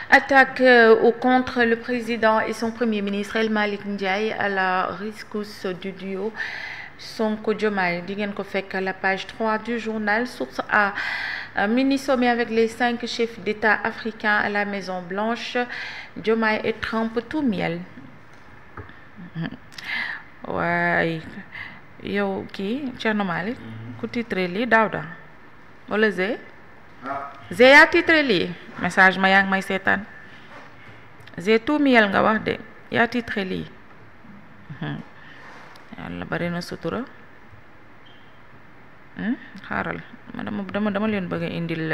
Attaque ou contre le président et son premier ministre El Malick Ndiaye à la rescousse du duo Sonko Diomaye di ngeen ko fekk à la page 3 du journal. Source A, mini sommet avec les 5 chefs d'État africains à la Maison Blanche. Diomaye et Trump tout miel. waay yow kii Thierno Malick ku titré lii Daouda wala Zé yaa titré lii message ma yaa ngi may seetaan Zé tout miel nga wax de yaa titré lii yàlla bari na sutura xaaral dama leen bëgg a indil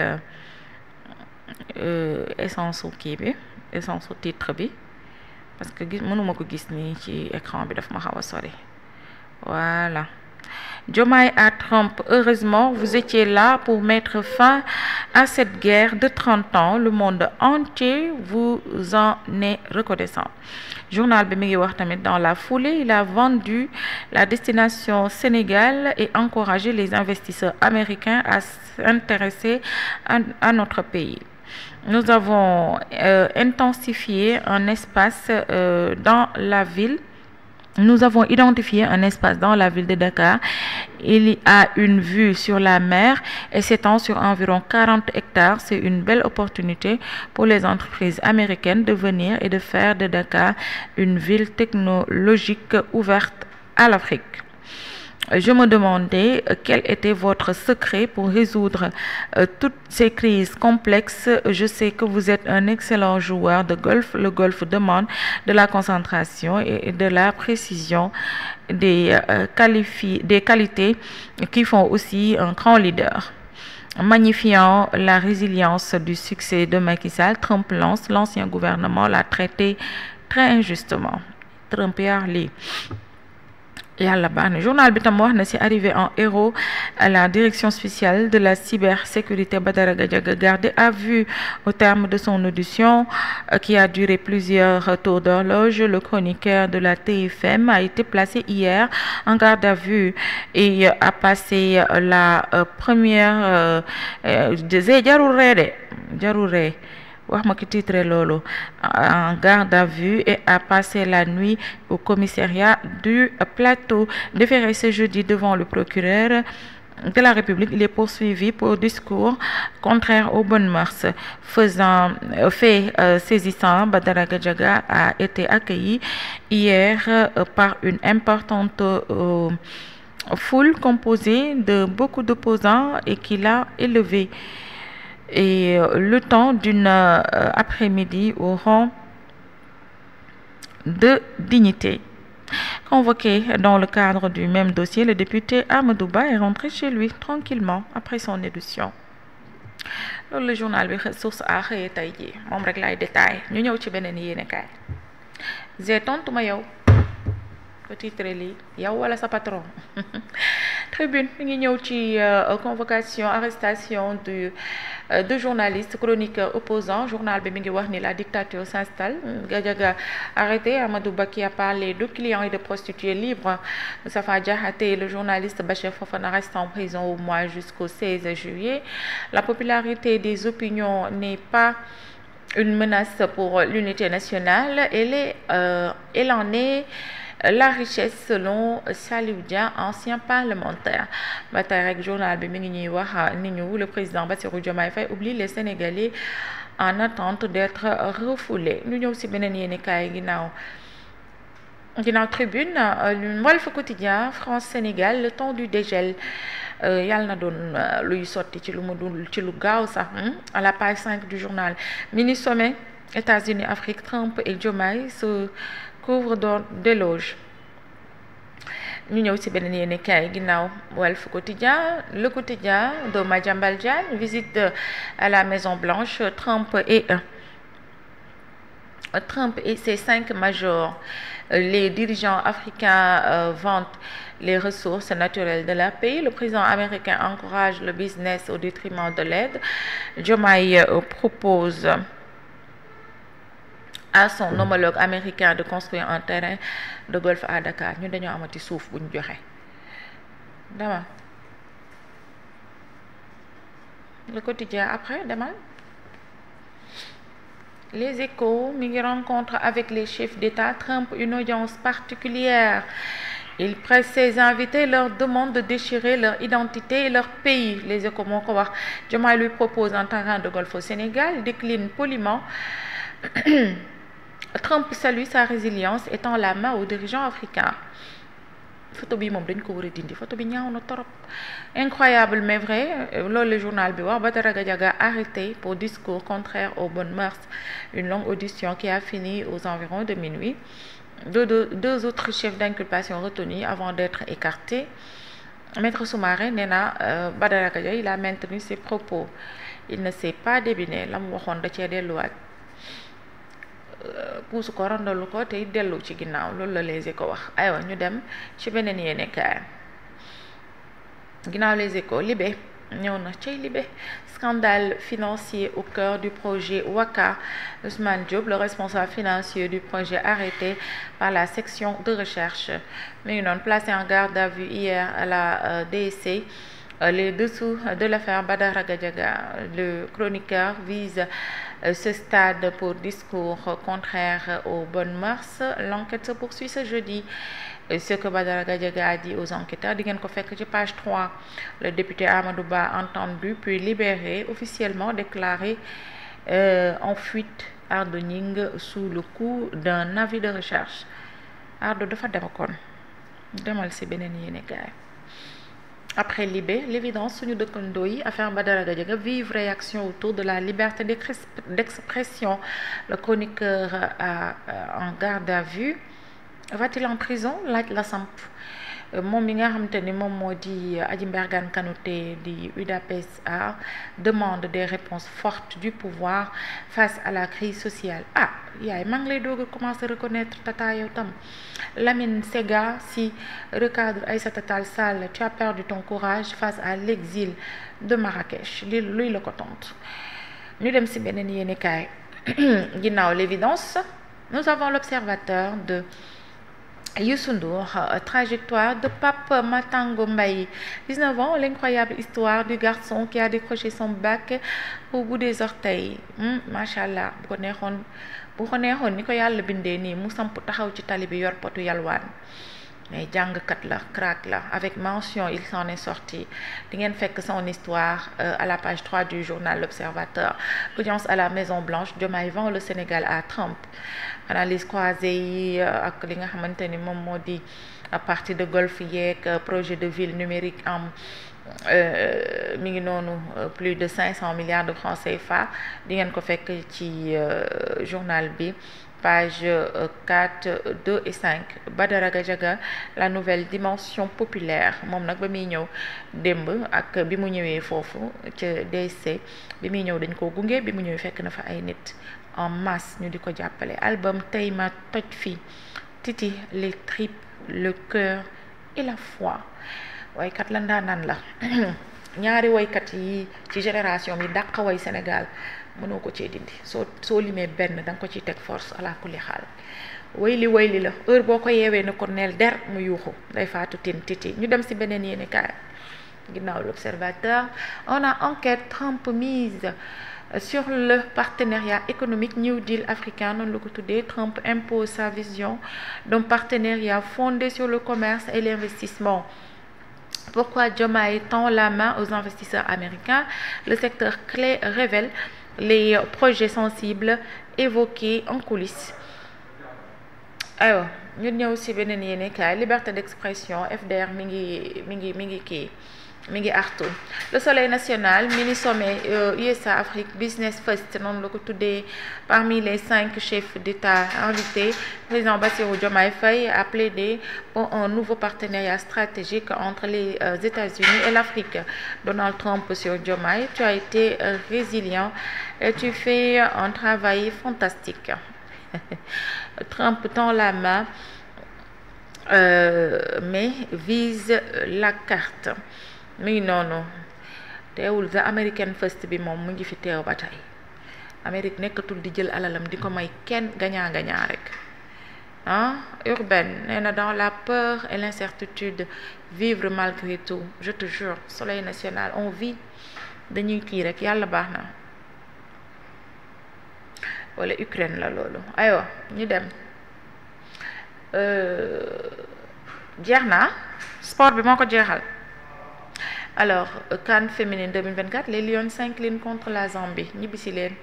essence su kii bi essence su titre bi parce que mënuma ko gis nii ci écran bi daf ma xaw a sori voilà. Diomaye à Trump, heureusement vous étiez là pour mettre fin à cette guerre de 30 ans. Le monde entier vous en est reconnaissant. Journal bi mi ngi wax tamit dans la foulée, il a vendu la destination Sénégal et encouragé les investisseurs américains à s'intéresser à notre pays. Nous avons intensifié un espace dans la ville. Nous avons identifié un espace dans la ville de Dakar. Il y a une vue sur la mer et s'étend sur environ 40 hectares. C'est une belle opportunité pour les entreprises américaines de venir et de faire de Dakar une ville technologique ouverte à l'Afrique. Je me demandais quel était votre secret pour résoudre toutes ces crises complexes. Je sais que vous êtes un excellent joueur de golf. Le golf demande de la concentration et de la précision, des qualités qui font aussi un grand leader. Magnifiant la résilience du succès de Macky Sall, Trump lance l'ancien gouvernement l'a traité très injustement. Trump yaa lii yàlla baax na. Journal bi tam wax na ci arrivé en héros à la direction spéciale de la cybersécurité. Badara Gadiaga gardé à vue au terme de son audition qui a duré plusieurs tours d'horloge. Le chroniqueur de la TFM a été placé hier en garde à vue et a passé la première jarul wax ma ki titre loolu en garde à vue et a passé la nuit au commissariat du Plateau. Déféré ce jeudi devant le procureur de la République, il est poursuivi pour discours contraire aux bonnes mœurs. Fait saisissant, Badara Gadiaga a été accueilli hier par une importante foule composée de beaucoup d'opposants et qui l'a élevé. Et le temps d'une après-midi au rang de dignité. Convoqué dans le cadre du même dossier, le député Amadou Ba est rentré chez lui tranquillement après son audition. loolu la journal bi Source A xëyee tey jii moom rek laay détail ñu ñëw ci beneen yéenekaay. Zé tontu ma yow titre lii yow wala sa patron. Tribune mi ngi ñëw ci convocation arrestation de journalistes chroniqueurs opposants. Journal bi mi ngi wax ni la dictature s'installe. Gadiaga arrêté, Amadou Ba qui a parlé de clients et de prostituées libres. Moustapha Diakhaté, le journaliste Bachir Fofana reste en prison au moins jusqu'au 16 juillet. La popularité des opinions n'est pas une menace pour l'unité nationale. Elle en est la richesse selon Saliou Dia, ancien parlementaire. ba tey rek journal bi mi ngi ñuy wax ni ñu le président Bassirou Diomaye Faye oublie les Sénégalais en attente d'être refoulés. ñu ñëw ci beneen yéenekaay ginnaaw Tribune. Walf Quotidien, France-Sénégal, le temps du dégel. Yàlla na doon luy sotti ci lu mu dul ci lu gaaw sax. À la page 5 du journal, mini sommet États-Unis Afrique, Trump et Diomaye se couvre d'éloges. ñu ñëw ci beneen yéenekaay ginnaaw Walf Quotidien. Le quotidien de Madiambal Diagne, visite à la Maison Blanche. Trump et ses 5 majors. Les dirigeants africains vantent les ressources naturelles de leur pays. Le président américain encourage le business au détriment de l'aide. Diomaye propose à son homologue américain de construire un terrain de golf à Dakar. ñu dañoo amati suuf bu ñu joxe dama Le quotidien après demal. Les Échos, mi rencontre avec les chefs d'État, Trump une audience particulière. Il presse ses invités, leur demande de déchirer leur identité et leur pays. Les Échos moo ko wax. Diomaye lui propose un terrain de golf au Sénégal, décline poliment. Trump salue sa résilience et tend la main aux dirigeants africains. Photo bi moom dañ ko war a dindi photo bi ñaaw na torop. Incroyable mais vrai, loolu le journal bi wax. Badara Gadiaga arrêté pour discours contraire aux bonnes mœurs. Une longue audition qui a fini aux environs de minuit. Deux autres chefs d'inculpation retenus avant d'être écartés. Maître Soumaré nee na Badara Gadiaga il a maintenu ses propos. Il ne s'est pas débiné la mu waxoon da cee delluwaat. Puusu ko randalu ko te dellu ci ginnaaw loolu la Les Échos wax. Aywa ñu dem ci beneen yéenekaay. Ginnaaw Les Échos Libé ñëw na cay Libé. Scandale financier au cœur du projet Waka. Ousmane Diop, le responsable financier du projet, arrêté par la section de recherche. Mais non, placé en garde à vue hier à la DSC. Les dessous de l'affaire Badara Gadiaga, le chroniqueur vise ce stade pour discours contraire aux bonnes mœurs. L'enquête se poursuit ce jeudi. Ce que Badara Gadiaga a dit aux enquêteurs, di ngeen ko fekk ci page 3. Le député Amadou Ba entendu puis libéré, officiellement déclaré en fuite. Ardo Gning sous le coup d'un avis de recherche. Ardo dafa dem kon demal ci beneen yéenekaay. Après Libé, l'évidence suñu dëkkandoo yi affaire Badara Gadiaga, vive réaction autour de la liberté d'expression. Le chroniqueur en garde à vue. Va-t-il en prison? Laaj la samp. Moom mi nga xamante ni moom moo di Adji Mbergane Kanouté di UDAPES-A demande des réponses fortes du pouvoir face à la crise sociale. Yaay maa ngi lay doog a commencer reconnaître tata yow tam. Lamine Sega si recadre Aïssata Tall Sall, tu as perdu ton courage face à l'exil de Marrakech. Luy la ko tontu. Ñu dem ci beneen yéenekaay. Ginnaaw l'évidence, nous avons l'observateur de Youssou Ndour, trajectoire de Pape Matango Mbaye. 19 ans, l'incroyable histoire du garçon qui a décroché son bac au bout des orteils. Machallah, bu ko neexoon ni ko yàlla bindee nii mu samp taxaw ci tali bi yor potu yalwaan. Mais jàngkat la, crack la, avec mention il s'en est sorti. Di ngeen fekk son histoire à la page 3 du journal L'Observateur. Audience à la Maison Blanche, Diomaye vend le Sénégal à Trump. Analyse croisée yi ak li nga xamante ni moom moo di à partir de golf yeeg projet de ville numérique am mi ngi noonu plus de 500 milliards de francs CFA di ngeen ko fekk ci journal bi page 4, 2 et 5. Badara Gadiaga, la nouvelle dimension populaire. Moom nag ba muy ñëw démb ak bi mu ñëwee foofu ca DSC bi muy ñëw dañ ko gunge bi mu ñëwee fekk na fa ay nit en masse ñu di ko jàppale. Album tey ma toj fii Titi, les tripes, le cœur et la foi. Waykat la ndaanaan la ñaari waykat yi ci génération bi dàq way Sénégal mënoo ko cee dindi soo limee benn danga ko ciy teg force ala kulli xaal. wayli la heure boo ko yeewee ne ko neel der mu yuuxu day faatu tin Titi. Ñu dem ci beneen yéenekaay. Ginnaaw L'Observateur, on a enquête Trump mise sur le partenariat économique New Deal africain, noonu la ko tuddee. Trump impose sa vision d'un partenariat fondé sur le commerce et l'investissement. Pourquoi Diomaye tend la main aux investisseurs américains? Le secteur clé révèle les projets sensibles évoqués en coulisses. Alors, ñu ñëw ci beneen yéenekaay. Liberté d'expression, FDR mi ngi artu. Le Soleil national, mini sommet USA Afrique Business First, noonu la ko tuddee. Parmi les 5 chefs d'État invités, le président Bassirou Diomaye Faye a plaidé pour un nouveau partenariat stratégique entre les États-Unis et l'Afrique. Donald Trump sur Diomaye, tu as été résilient et tu fais un travail fantastique. Trump tend la main mais vise la carte. mi ngi noonu teewul the American First bi moom mu ngi fi teew ba tey. Amérique nekkatul di jël alalam di ko may kenn gagnant rek. Urbaine nee na dans la peur et l'incertitude vivre malgré tout. Je te jure, Soleil national, on vit dañuy kii rek yàlla baax na wala Ukraine la loolu aywa ñu dem jeex na sport bi moo ko jeexal. Alors CAN féminine 2024 les Lions s'inclinent contre la Zambie ñibbisi leen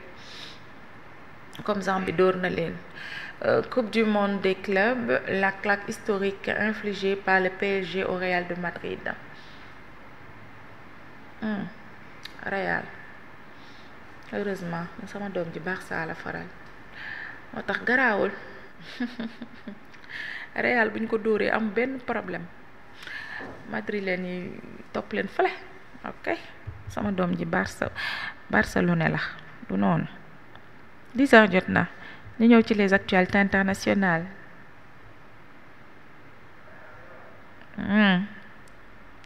comme Zambie dóor na leen. Coupe du monde des clubs, la claque historique infligée par le PSG au Real de Madrid. Real heureusement sama doom ji Barça la faral moo tax garaawul Real bu ñu ko dóoree am benn problème Madrid leen yi topp leen fële ok sama doom ji Barcelone la du noonu 10 heures jot na ñu ñëw ci les actualités internationales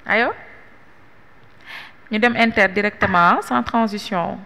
ayo ñu dem Inter directement sans transition